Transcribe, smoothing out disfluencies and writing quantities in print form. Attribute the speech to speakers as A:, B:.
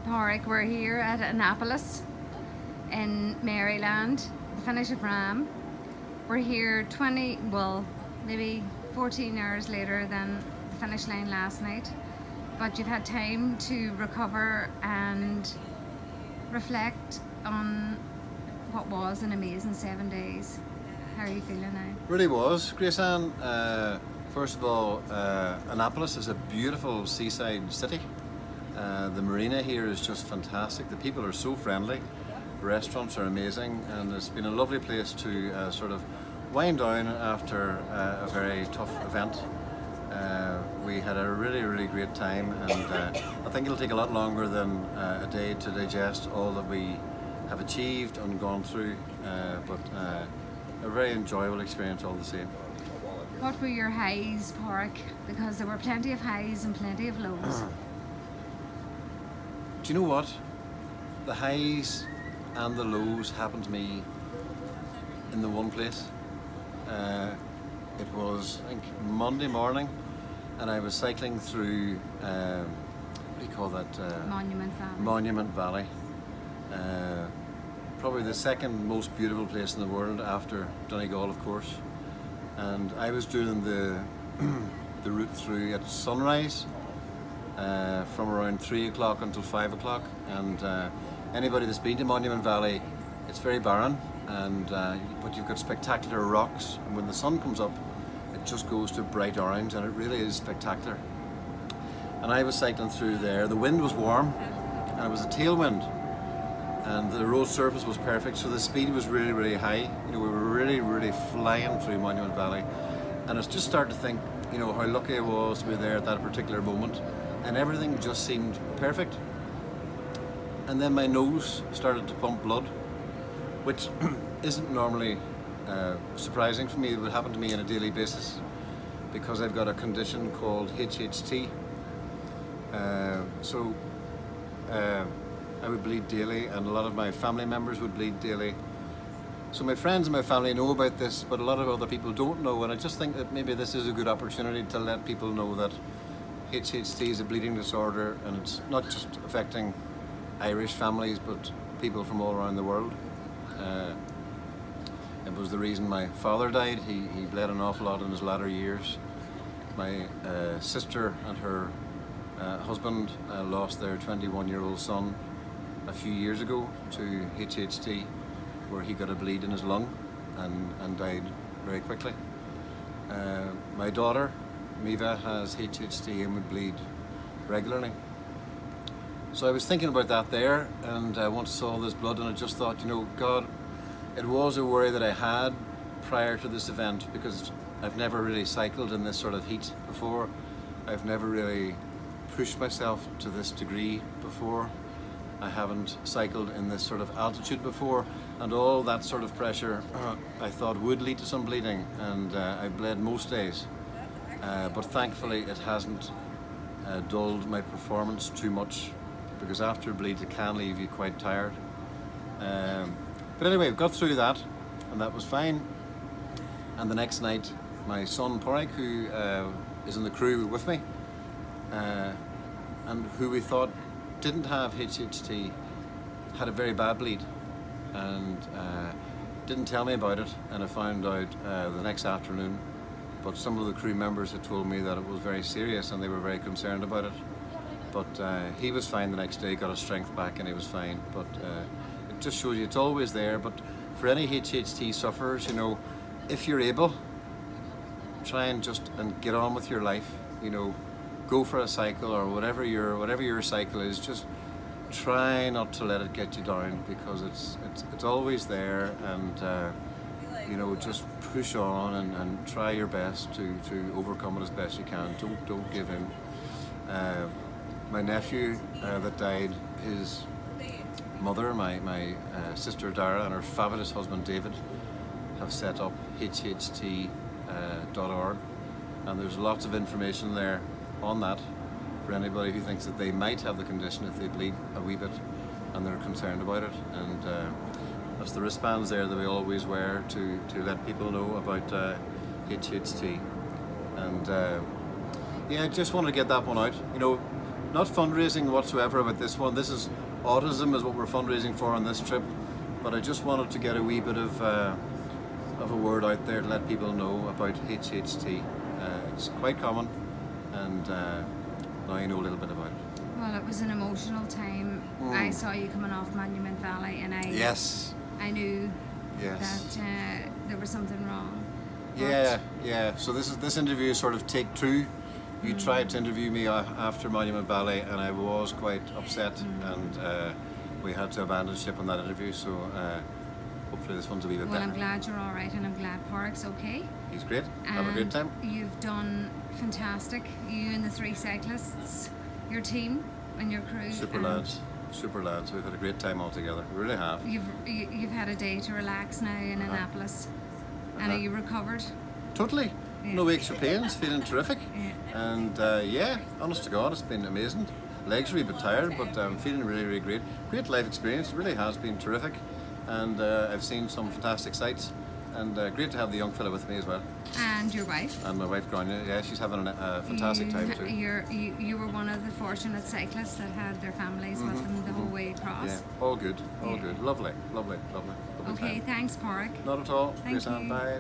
A: Park. We're here at Annapolis in Maryland, the finish of Ram. We're here maybe 14 hours later than the finish line last night, but you've had time to recover and reflect on what was an amazing 7 days. How are you feeling now?
B: Really was, Grace Ann. First of all, Annapolis is a beautiful seaside city. The marina here is just fantastic. The people are so friendly. The restaurants are amazing, and it's been a lovely place to sort of wind down after a very tough event. We had a really great time, and I think it'll take a lot longer than a day to digest all that we have achieved and gone through, but a very enjoyable experience all the same.
A: What were your highs, Park? Because there were plenty of highs and plenty of lows.
B: Do you know what? The highs and the lows happened to me in the one place. It was, I think, Monday morning, and I was cycling through, what do you call that?
A: Monument Valley.
B: Monument Valley. Probably the second most beautiful place in the world after Donegal, of course. And I was doing the route through at sunrise, from around 3 o'clock until 5 o'clock. And anybody that's been to Monument Valley, it's very barren, and but you've got spectacular rocks, and when the sun comes up it just goes to bright orange, and it really is spectacular. And I was cycling through there. The wind was warm and it was a tailwind, and the road surface was perfect, so the speed was really high. You know, we were really flying through Monument Valley, and I just started to think, you know, how lucky I was to be there at that particular moment, and everything just seemed perfect. And then my nose started to pump blood, which isn't normally surprising for me. It would happen to me on a daily basis because I've got a condition called HHT. I would bleed daily, and a lot of my family members would bleed daily. So my friends and my family know about this, but a lot of other people don't know, and I just think that maybe this is a good opportunity to let people know that HHT is a bleeding disorder, and it's not just affecting Irish families, but people from all around the world. It was the reason my father died. He bled an awful lot in his latter years. My sister and her husband lost their 21-year-old son a few years ago to HHT, where he got a bleed in his lung and died very quickly. My daughter, Miva, has HHT and would bleed regularly. So I was thinking about that there, and I once saw this blood, and I just thought, you know, God, it was a worry that I had prior to this event, because I've never really cycled in this sort of heat before. I've never really pushed myself to this degree before. I haven't cycled in this sort of altitude before, and all that sort of pressure I thought would lead to some bleeding, and I bled most days. But thankfully it hasn't dulled my performance too much, because after a bleed it can leave you quite tired. But anyway, we got through that, and that was fine. And the next night, my son Porrick, who is in the crew with me, and who we thought didn't have HHT, had a very bad bleed, and didn't tell me about it, and I found out the next afternoon. But some of the crew members had told me that it was very serious, and they were very concerned about it. But he was fine the next day, got his strength back, and he was fine. But it just shows you it's always there. But for any HHT sufferers, you know, if you're able, try and get on with your life. You know, go for a cycle, or whatever your cycle is. Just try not to let it get you down, because it's always there, and you know, just push on and try your best to overcome it as best you can. Don't give in. My nephew that died, his mother, my sister Dara, and her fabulous husband David have set up hht.org, and there's lots of information there on that for anybody who thinks that they might have the condition if they bleed a wee bit and they're concerned about it. And that's the wristbands there that we always wear to let people know about HHT. And yeah, I just wanted to get that one out. You know, not fundraising whatsoever about this one. This is autism is what we're fundraising for on this trip, but I just wanted to get a wee bit of a word out there to let people know about HHT. It's quite common, and now you know a little bit about it.
A: Well, it was an emotional time. I saw you coming off Monument Valley, and I knew that there was something wrong.
B: Yeah. So this interview is sort of take two. You tried to interview me after Monument Valley, and I was quite upset, and we had to abandon ship on that interview. So hopefully this one's a wee bit better.
A: Well, I'm glad you're all right, and I'm glad Park's okay.
B: He's great. Have a great time.
A: You've done fantastic. You and the 3 cyclists, your team and your crew.
B: Super lads. We've had a great time all together. We really have.
A: You've had a day to relax now in Annapolis, and are you recovered?
B: Totally.
A: Yeah.
B: No aches or pains. Feeling terrific.
A: Yeah.
B: And honest to God, it's been amazing. Legs are a bit tired, but I'm feeling really great. Great life experience. It really has been terrific. And I've seen some fantastic sights. And great to have the young fella with me as well.
A: And your wife.
B: And my wife, Grania. Yeah, she's having a fantastic time too.
A: You were one of the fortunate cyclists that had their families with them the whole way across.
B: Yeah, all good. Lovely.
A: Okay,
B: time.
A: thanks, Park.
B: Not at all.
A: Thank
B: Grace Ann,
A: you.
B: bye.